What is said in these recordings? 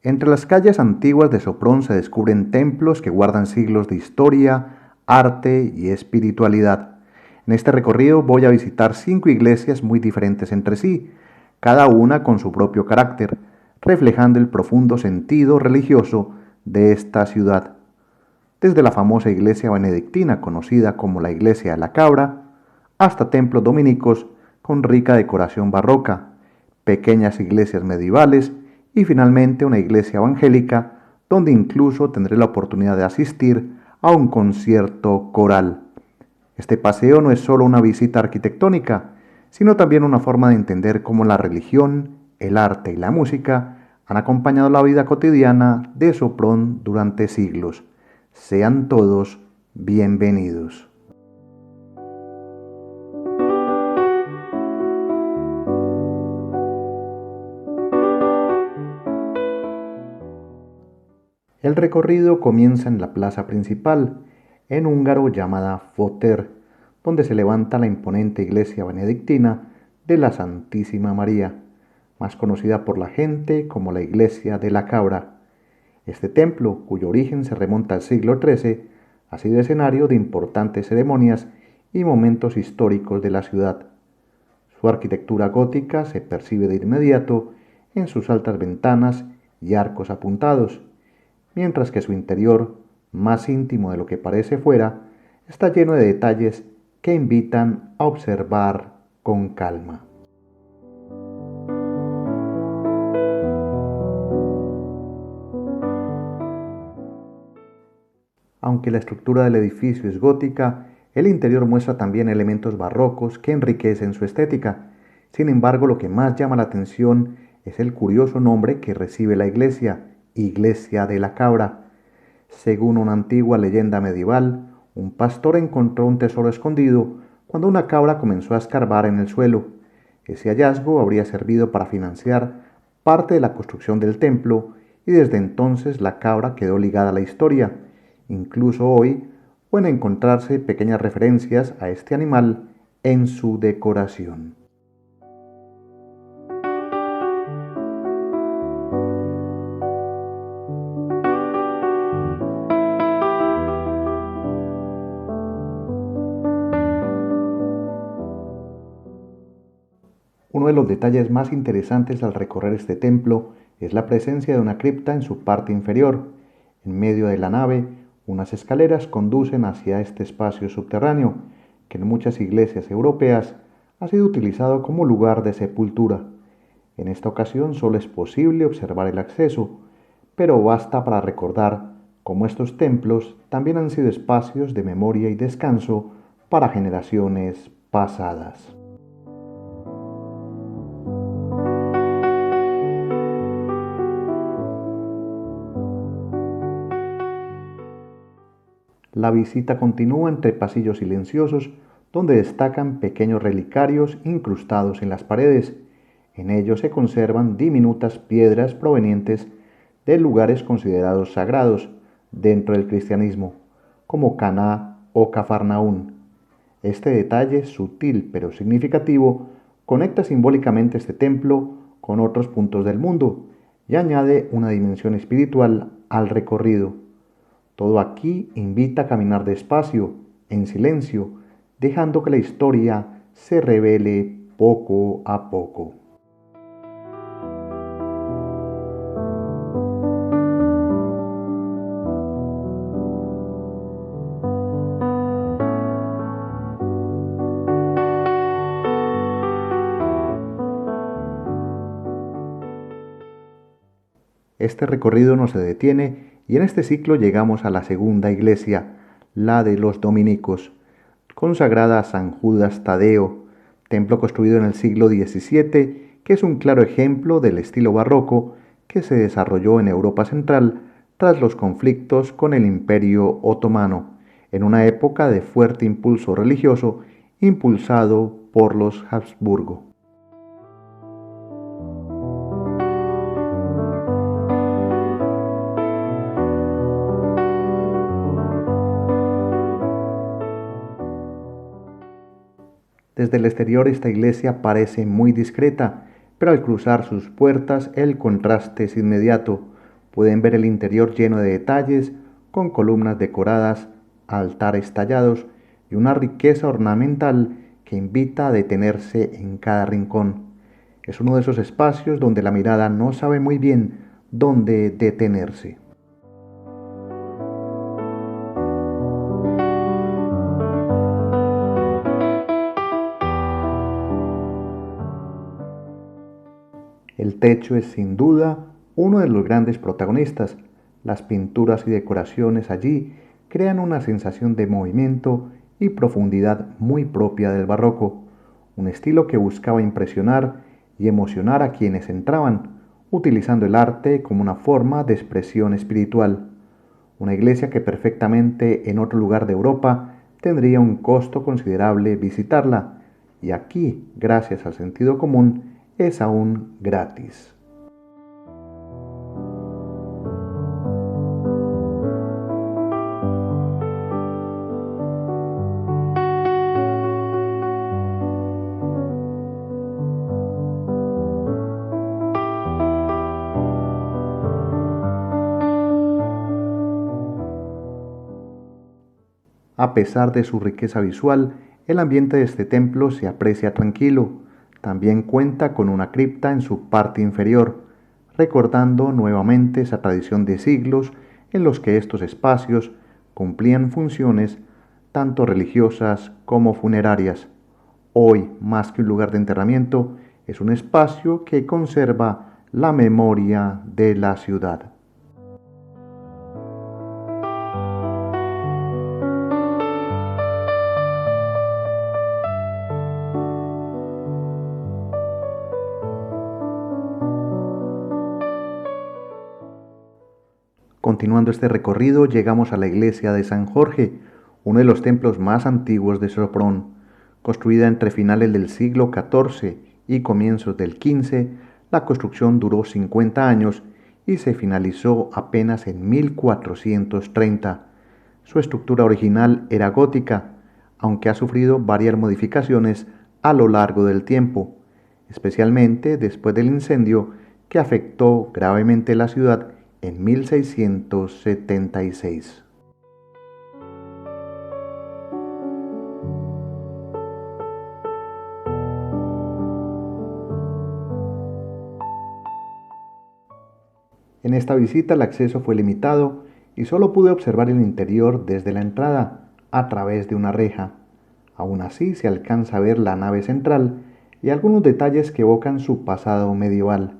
Entre las calles antiguas de Sopron se descubren templos que guardan siglos de historia, arte y espiritualidad. En este recorrido voy a visitar 5 iglesias muy diferentes entre sí, cada una con su propio carácter, reflejando el profundo sentido religioso de esta ciudad. Desde la famosa iglesia benedictina conocida como la Iglesia de la Cabra, hasta templos dominicos con rica decoración barroca, pequeñas iglesias medievales y finalmente una iglesia evangélica donde incluso tendré la oportunidad de asistir a un concierto coral. Este paseo no es solo una visita arquitectónica, sino también una forma de entender cómo la religión, el arte y la música han acompañado la vida cotidiana de Sopron durante siglos. Sean todos bienvenidos. El recorrido comienza en la plaza principal, en húngaro llamada Foter, donde se levanta la imponente iglesia benedictina de la Santísima María, más conocida por la gente como la Iglesia de la Cabra. Este templo, cuyo origen se remonta al siglo XIII, ha sido escenario de importantes ceremonias y momentos históricos de la ciudad. Su arquitectura gótica se percibe de inmediato en sus altas ventanas y arcos apuntados, mientras que su interior, más íntimo de lo que parece fuera, está lleno de detalles que invitan a observar con calma. Aunque la estructura del edificio es gótica, el interior muestra también elementos barrocos que enriquecen su estética. Sin embargo, lo que más llama la atención es el curioso nombre que recibe la iglesia, Iglesia de la Cabra. Según una antigua leyenda medieval, un pastor encontró un tesoro escondido cuando una cabra comenzó a escarbar en el suelo. Ese hallazgo habría servido para financiar parte de la construcción del templo y desde entonces la cabra quedó ligada a la historia. Incluso hoy pueden encontrarse pequeñas referencias a este animal en su decoración. Uno de los detalles más interesantes al recorrer este templo es la presencia de una cripta en su parte inferior. En medio de la nave, unas escaleras conducen hacia este espacio subterráneo, que en muchas iglesias europeas ha sido utilizado como lugar de sepultura. En esta ocasión solo es posible observar el acceso, pero basta para recordar cómo estos templos también han sido espacios de memoria y descanso para generaciones pasadas. La visita continúa entre pasillos silenciosos donde destacan pequeños relicarios incrustados en las paredes. En ellos se conservan diminutas piedras provenientes de lugares considerados sagrados dentro del cristianismo, como Caná o Cafarnaún. Este detalle, sutil pero significativo, conecta simbólicamente este templo con otros puntos del mundo y añade una dimensión espiritual al recorrido. Todo aquí invita a caminar despacio, en silencio, dejando que la historia se revele poco a poco. Este recorrido no se detiene y en este ciclo llegamos a la segunda iglesia, la de los dominicos, consagrada a San Judas Tadeo, templo construido en el siglo XVII, que es un claro ejemplo del estilo barroco que se desarrolló en Europa Central tras los conflictos con el Imperio Otomano, en una época de fuerte impulso religioso impulsado por los Habsburgo. Desde el exterior esta iglesia parece muy discreta, pero al cruzar sus puertas el contraste es inmediato. Pueden ver el interior lleno de detalles, con columnas decoradas, altares tallados y una riqueza ornamental que invita a detenerse en cada rincón. Es uno de esos espacios donde la mirada no sabe muy bien dónde detenerse. El techo es sin duda uno de los grandes protagonistas. Las pinturas y decoraciones allí crean una sensación de movimiento y profundidad muy propia del barroco, un estilo que buscaba impresionar y emocionar a quienes entraban, utilizando el arte como una forma de expresión espiritual. Una iglesia que perfectamente en otro lugar de Europa tendría un costo considerable visitarla, y aquí, gracias al sentido común, es aún gratis. A pesar de su riqueza visual, el ambiente de este templo se aprecia tranquilo. También cuenta con una cripta en su parte inferior, recordando nuevamente esa tradición de siglos en los que estos espacios cumplían funciones tanto religiosas como funerarias. Hoy, más que un lugar de enterramiento, es un espacio que conserva la memoria de la ciudad. Continuando este recorrido, llegamos a la iglesia de San Jorge, uno de los templos más antiguos de Sopron. Construida entre finales del siglo XIV y comienzos del XV, la construcción duró 50 años y se finalizó apenas en 1430. Su estructura original era gótica, aunque ha sufrido varias modificaciones a lo largo del tiempo, especialmente después del incendio que afectó gravemente la ciudad en 1676. En esta visita el acceso fue limitado y solo pude observar el interior desde la entrada, a través de una reja. Aún así se alcanza a ver la nave central y algunos detalles que evocan su pasado medieval.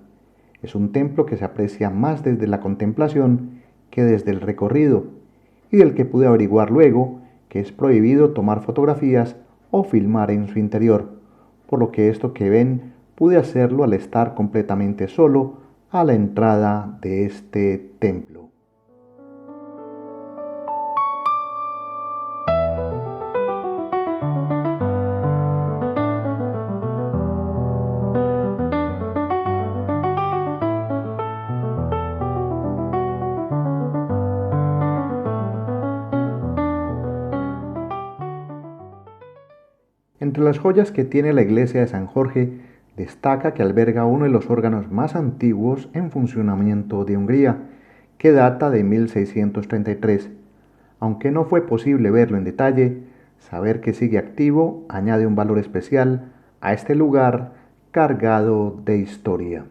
Es un templo que se aprecia más desde la contemplación que desde el recorrido, y del que pude averiguar luego que es prohibido tomar fotografías o filmar en su interior, por lo que esto que ven pude hacerlo al estar completamente solo a la entrada de este templo. Entre las joyas que tiene la iglesia de San Jorge, destaca que alberga uno de los órganos más antiguos en funcionamiento de Hungría, que data de 1633. Aunque no fue posible verlo en detalle, saber que sigue activo añade un valor especial a este lugar cargado de historia.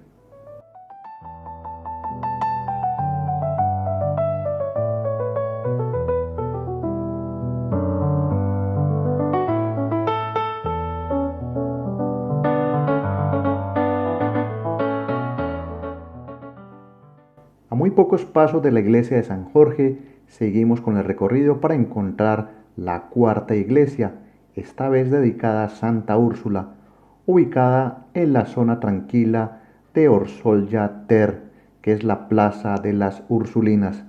A muy pocos pasos de la iglesia de San Jorge, seguimos con el recorrido para encontrar la cuarta iglesia, esta vez dedicada a Santa Úrsula, ubicada en la zona tranquila de Orsolya Ter, que es la Plaza de las Ursulinas.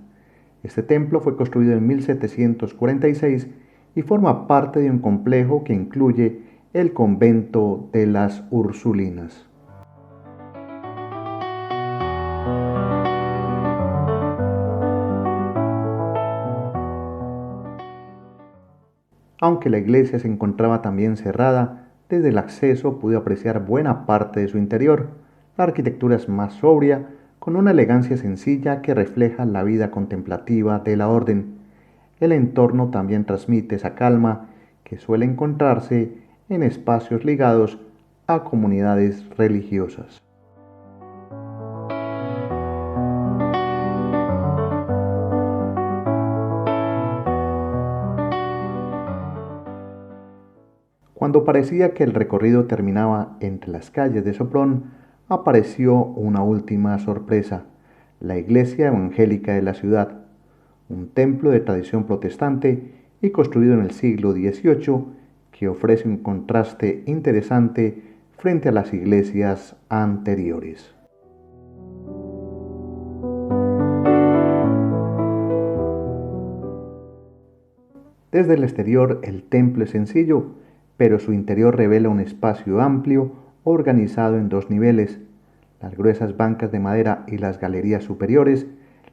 Este templo fue construido en 1746 y forma parte de un complejo que incluye el convento de las Ursulinas. Aunque la iglesia se encontraba también cerrada, desde el acceso pude apreciar buena parte de su interior. La arquitectura es más sobria, con una elegancia sencilla que refleja la vida contemplativa de la orden. El entorno también transmite esa calma que suele encontrarse en espacios ligados a comunidades religiosas. Cuando parecía que el recorrido terminaba entre las calles de Sopron, apareció una última sorpresa: la iglesia evangélica de la ciudad, un templo de tradición protestante y construido en el siglo XVIII que ofrece un contraste interesante frente a las iglesias anteriores. Desde el exterior el templo es sencillo, pero su interior revela un espacio amplio organizado en dos niveles. Las gruesas bancas de madera y las galerías superiores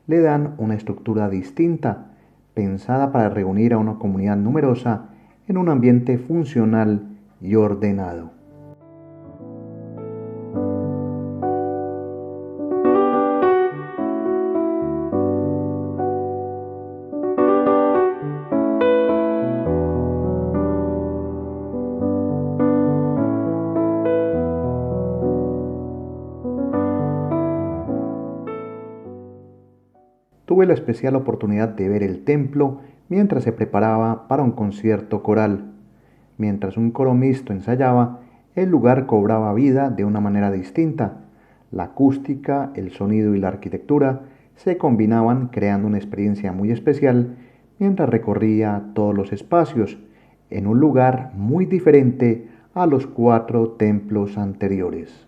le dan una estructura distinta, pensada para reunir a una comunidad numerosa en un ambiente funcional y ordenado. Tuve la especial oportunidad de ver el templo mientras se preparaba para un concierto coral. Mientras un coro mixto ensayaba, el lugar cobraba vida de una manera distinta. La acústica, el sonido y la arquitectura se combinaban creando una experiencia muy especial mientras recorría todos los espacios, en un lugar muy diferente a los 4 templos anteriores.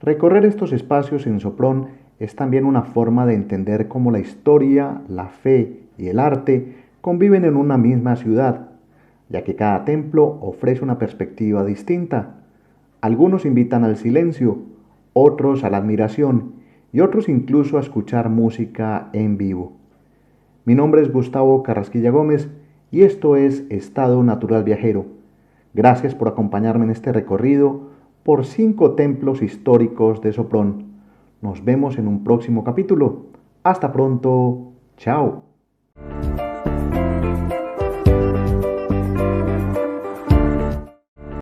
Recorrer estos espacios en Sopron es también una forma de entender cómo la historia, la fe y el arte conviven en una misma ciudad, ya que cada templo ofrece una perspectiva distinta. Algunos invitan al silencio, otros a la admiración y otros incluso a escuchar música en vivo. Mi nombre es Gustavo Carrasquilla Gómez y esto es Estado Natural Viajero. Gracias por acompañarme en este recorrido por 5 templos históricos de Sopron. Nos vemos en un próximo capítulo. Hasta pronto. Chao.